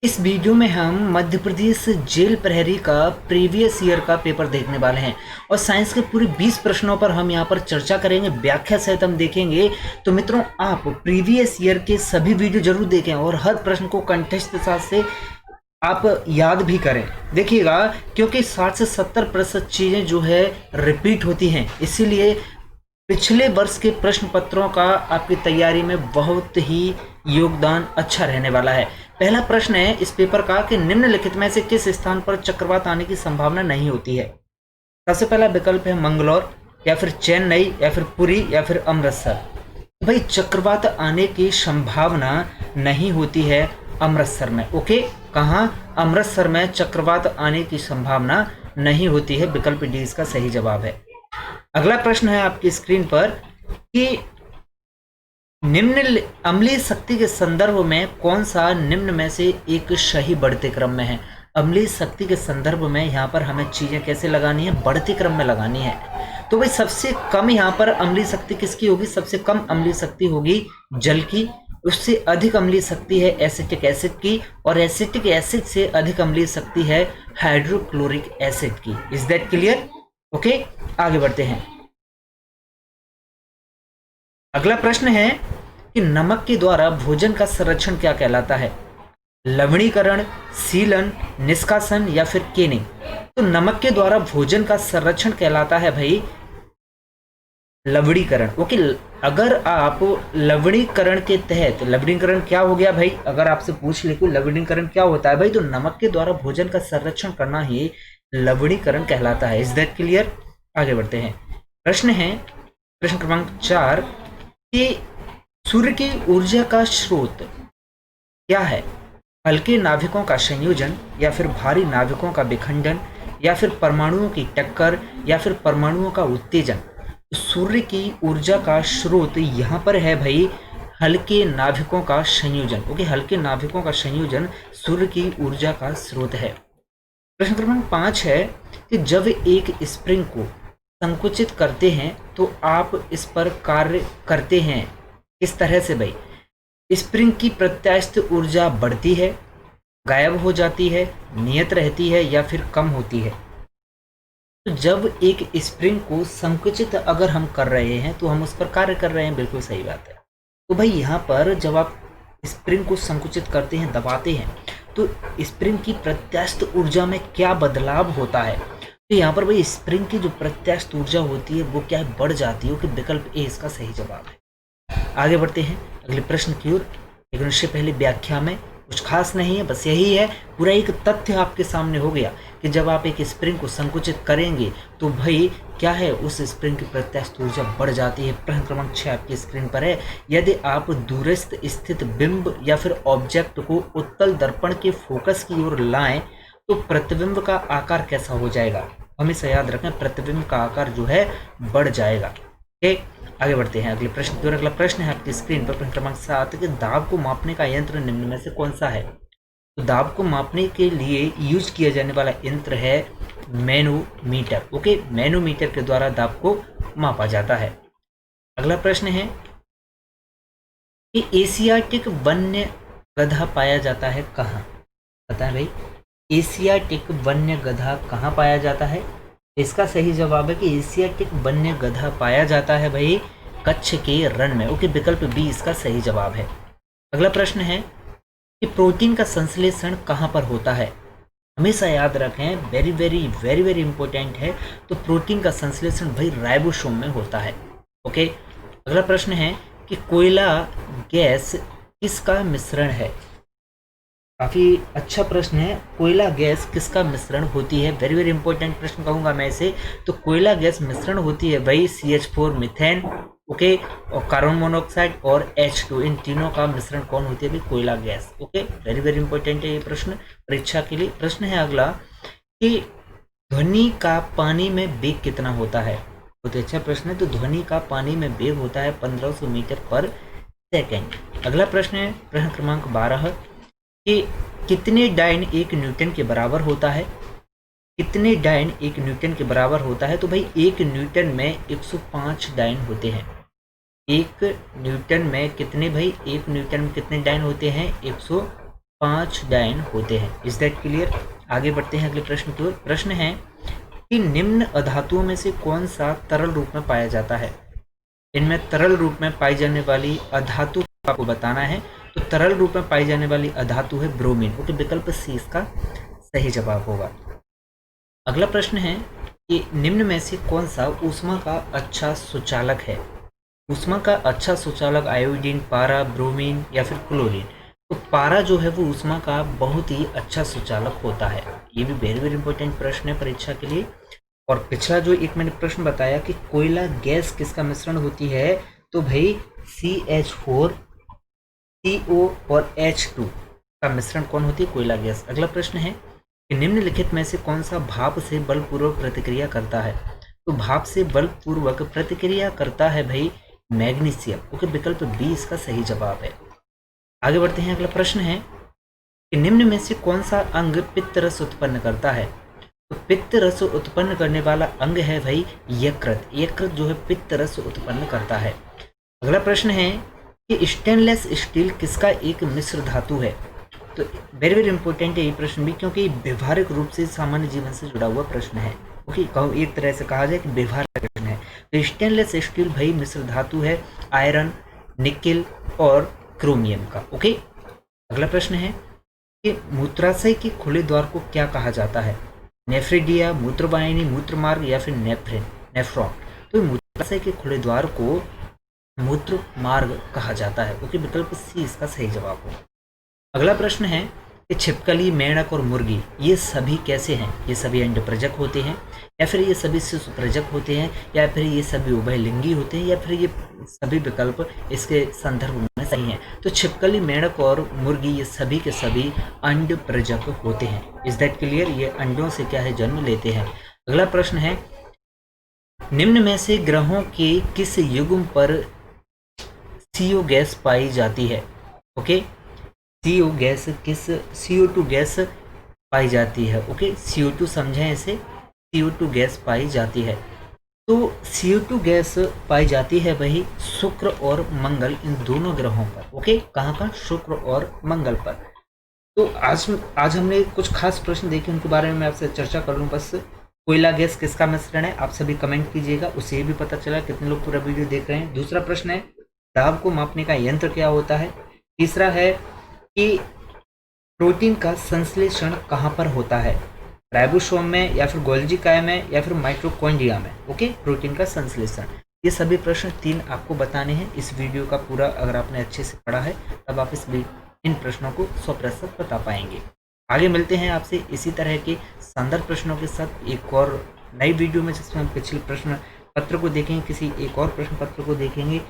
इस वीडियो में हम मध्य प्रदेश जेल प्रहरी का प्रीवियस ईयर का पेपर देखने वाले हैं और साइंस के पूरे 20 प्रश्नों पर हम यहाँ पर चर्चा करेंगे, व्याख्या सहित हम देखेंगे। तो मित्रों, आप प्रीवियस ईयर के सभी वीडियो जरूर देखें और हर प्रश्न को कंटेस्ट के साथ से आप याद भी करें। देखिएगा, क्योंकि 60 से 70% चीज़ें जो है रिपीट होती हैं, इसीलिए पिछले वर्ष के प्रश्न पत्रों का आपकी तैयारी में बहुत ही योगदान अच्छा रहने वाला है। पहला प्रश्न है इस पेपर का कि निम्नलिखित में से किस स्थान पर चक्रवात आने की संभावना नहीं होती है। सबसे पहला विकल्प है मंगलौर, या फिर चेन्नई, या फिर पुरी, या फिर अमृतसर। भाई, चक्रवात आने की संभावना नहीं होती है अमृतसर में। ओके, कहाँ? अमृतसर में चक्रवात आने की संभावना नहीं होती है। विकल्प डी इसका सही जवाब है। अगला प्रश्न है आपकी स्क्रीन पर कि निम्न अम्लीय शक्ति के संदर्भ में कौन सा निम्न में से एक सही बढ़ते क्रम में है। अम्लीय शक्ति के संदर्भ में यहाँ पर हमें चीजें कैसे लगानी है? बढ़ते क्रम में लगानी है। तो भाई, सबसे कम यहाँ पर अम्लीय शक्ति किसकी होगी? सबसे कम अम्लीय शक्ति होगी जल की। उससे अधिक अम्लीय शक्ति है एसिटिक एसिड की, और एसिटिक एसिड से अधिक अम्लीय शक्ति है हाइड्रोक्लोरिक एसिड की। Is that clear? ओके, आगे बढ़ते हैं। अगला प्रश्न है कि नमक के द्वारा भोजन का संरक्षण क्या कहलाता है? लवणीकरण, सीलन, निष्कासन, या फिर केनिंग। तो नमक के द्वारा भोजन का संरक्षण कहलाता है भाई लवणीकरण। ओके, अगर आप लवणीकरण के तहत, लवणीकरण क्या हो गया भाई? अगर आपसे पूछ ले कि लवणीकरण क्या होता है भाई, तो नमक के द्वारा भोजन का संरक्षण करना ही लवणीकरण कहलाता है। Is that clear? आगे बढ़ते हैं। प्रश्न है प्रश्न क्रमांक 4 कि सूर्य की ऊर्जा का स्रोत क्या है? हल्के नाभिकों का संयोजन, या फिर भारी नाभिकों का विखंडन, या फिर परमाणुओं की टक्कर, या फिर परमाणुओं का उत्तेजन। सूर्य की ऊर्जा का स्रोत यहाँ पर है भाई हल्के नाभिकों का संयोजन। ओके, हल्के नाभिकों का संयोजन सूर्य की ऊर्जा का स्रोत है। प्रश्न क्रमांक 5 है कि जब एक स्प्रिंग को संकुचित करते हैं तो आप इस पर कार्य करते हैं किस तरह से भाई? स्प्रिंग की प्रत्यास्थ ऊर्जा बढ़ती है, गायब हो जाती है, नियत रहती है, या फिर कम होती है। तो जब एक स्प्रिंग को संकुचित अगर हम कर रहे हैं तो हम उस पर कार्य कर रहे हैं, बिल्कुल सही बात है। तो भाई, यहाँ पर जब आप स्प्रिंग को संकुचित करते हैं, दबाते हैं, तो स्प्रिंग की प्रत्यास्थ ऊर्जा में क्या बदलाव होता है? तो यहाँ पर भाई स्प्रिंग की जो प्रत्यास्थ ऊर्जा होती है वो क्या है? बढ़ जाती है। कि विकल्प ए इसका सही जवाब है। आगे बढ़ते हैं अगले प्रश्न की ओर। लेकिन उससे पहले व्याख्या में कुछ खास नहीं है, बस यही है, पूरा एक तथ्य आपके सामने हो गया कि जब आप एक स्प्रिंग को संकुचित करेंगे तो भाई क्या है? उस स्प्रिंग की प्रत्यास्थ ऊर्जा बढ़ जाती है। प्रश्न क्रमांक 6 आपकी स्क्रीन पर है। यदि आप दूरस्थ स्थित बिंब या फिर ऑब्जेक्ट को उत्तल दर्पण के फोकस की ओर लाएं तो प्रतिबिंब का आकार कैसा हो जाएगा? हमेशा याद रखें, प्रतिबिंब का आकार जो है बढ़ जाएगा। ठीक, आगे बढ़ते हैं अगले प्रश्न की ओर। अगला प्रश्न है आपकी स्क्रीन पर प्रश्न क्रमांक 7 कि दाब को मापने का यंत्र निम्न में से कौन सा है? तो दाब को मापने के लिए यूज किया जाने वाला यंत्र है मैनोमीटर। ओके, मैनोमीटर के द्वारा दाब को मापा जाता है। अगला प्रश्न है कि एशियाटिक वन्य गधा पाया जाता है कहाँ? पता है भाई, एशियाटिक वन्य गधा कहाँ पाया जाता है? इसका सही जवाब है कि एशियाटिक वन्य गधा पाया जाता है भाई कच्छ के रण में। ओके, विकल्प बी इसका सही जवाब है। अगला प्रश्न है कि प्रोटीन का संश्लेषण कहाँ पर होता है? हमेशा याद रखें, very very very very important है। तो प्रोटीन का संश्लेषण भाई राइबोसोम में होता है। ओके, अगला प्रश्न है कि कोयला गैस किसका मिश्रण है? काफ़ी अच्छा प्रश्न है। कोयला गैस किसका मिश्रण होती है? वेरी वेरी इंपॉर्टेंट प्रश्न कहूँगा मैं इसे। तो कोयला गैस मिश्रण होती है भाई CH4 मीथेन, ओके, और कार्बन मोनोऑक्साइड और H2, इन तीनों का मिश्रण कौन होती है भाई? कोयला gas. Okay, very very important है ये प्रश्न परीक्षा के लिए। प्रश्न है अगला कि ध्वनि का पानी में वेग कितना होता है? बहुत अच्छा प्रश्न है। तो ध्वनि का पानी में वेग होता है 1500 मीटर पर सेकेंड। अगला प्रश्न है प्रश्न क्रमांक 12 कि कितने डाइन 1 न्यूटन के बराबर होता है? कितने डाइन 1 न्यूटन के बराबर होता है? तो भाई 1 न्यूटन में 105 डाइन होते हैं। 1 न्यूटन में कितने भाई? 1 न्यूटन में कितने डाइन होते हैं? 5 डायन होते हैं। Is that clear? आगे बढ़ते हैं अगले प्रश्न की ओर। प्रश्न है कि निम्न अधातुओं में से कौन सा तरल रूप में पाया जाता है? इनमें तरल रूप में पाई जाने वाली अधातु आपको बताना है। तो तरल रूप में पाई जाने वाली अधातु है ब्रोमीन। ओके, विकल्प सी इसका सही जवाब होगा। अगला प्रश्न है कि निम्न में से कौन सा ऊष्मा का अच्छा सुचालक है? ऊष्मा का अच्छा सुचालक आयोडीन, पारा, ब्रोमीन या फिर क्लोरीन? तो पारा जो है वो ऊष्मा का बहुत ही अच्छा सुचालक होता है। ये भी वेरी वेरी इंपॉर्टेंट प्रश्न है परीक्षा के लिए। और पिछला जो एक मैंने प्रश्न बताया कि कोयला गैस किसका मिश्रण होती है, तो भाई CH4, CO और H2 का मिश्रण कौन होती है? कोयला गैस। अगला प्रश्न है कि निम्नलिखित में से कौन सा भाप से बलपूर्वक प्रतिक्रिया करता है? तो भाप से बलपूर्वक प्रतिक्रिया करता है भाई मैग्नीशियम। ओके, विकल्प बी इसका सही जवाब है। आगे बढ़ते हैं। अगला प्रश्न है कि निम्न में से कौन सा अंग पित्त रस उत्पन्न करता है? तो पित्त रस उत्पन्न करने वाला अंग है भाई यकृत। यकृत जो है पित्त रस उत्पन्न करता है। अगला प्रश्न है कि स्टेनलेस स्टील किसका एक मिश्र धातु है? तो वेरी वेरी इंपॉर्टेंट है ये प्रश्न भी, क्योंकि व्यवहारिक रूप से सामान्य जीवन से जुड़ा हुआ प्रश्न है। ओके, एक तरह से कहा जाए कि व्यवहारिक प्रश्न है। तो स्टेनलेस स्टील भाई मिश्र धातु है आयरन, निकेल और क्रोमियम का। ओके, अगला प्रश्न है कि मूत्राशय के खुले द्वार को क्या कहा जाता है? नेफ्रिडिया, मूत्रवाहिनी, मूत्रमार्ग या फिर नेफ्रॉन? तो मूत्राशय के खुले द्वार को मूत्र मार्ग कहा जाता है। ओके, विकल्प सी इसका सही जवाब हो। अगला प्रश्न है कि छिपकली, मेंढक और मुर्गी ये सभी कैसे हैं? ये सभी अंडप्रजक होते हैं या फिर ये सभी शिशुप्रजक होते हैं या फिर ये सभी उभयलिंगी होते हैं या फिर ये सभी विकल्प इसके संदर्भ में सही हैं? तो छिपकली, मेंढक और मुर्गी ये सभी के सभी अंडप्रजक होते हैं। Is that clear? ये अंडों से क्या है जन्म लेते हैं। अगला प्रश्न है निम्न में से ग्रहों के किस युग्म पर CO गैस पाई जाती है? ओके, CO2 गैस पाई जाती है। ओके, CO2 समझें इसे, CO2 गैस पाई जाती है। तो CO2 गैस पाई जाती है वही शुक्र और मंगल, इन दोनों ग्रहों पर। ओके, कहाँ पर? शुक्र और मंगल पर। तो आज हमने कुछ खास प्रश्न देखे, उनके बारे में मैं आपसे चर्चा कर लूँ बस। कोयला गैस किसका मिश्रण है? आप सभी कमेंट कीजिएगा, उससे ये भी पता चला कितने लोग पूरा वीडियो देख रहे हैं। दूसरा प्रश्न है दाब को मापने का यंत्र क्या होता है? तीसरा है कि प्रोटीन का संश्लेषण कहाँ पर होता है? राइबोसोम में या फिर गोल्गी काय में या फिर माइटोकॉन्ड्रिया में? ओके, प्रोटीन का संश्लेषण। ये सभी प्रश्न 3 आपको बताने हैं। इस वीडियो का पूरा अगर आपने अच्छे से पढ़ा है तब आप इन प्रश्नों को 100% बता पाएंगे। आगे मिलते हैं आपसे इसी तरह के शानदार प्रश्नों के साथ एक और नई वीडियो में, जिसमें हम पिछले प्रश्न पत्र को देखेंगे, किसी एक और प्रश्न पत्र को देखेंगे।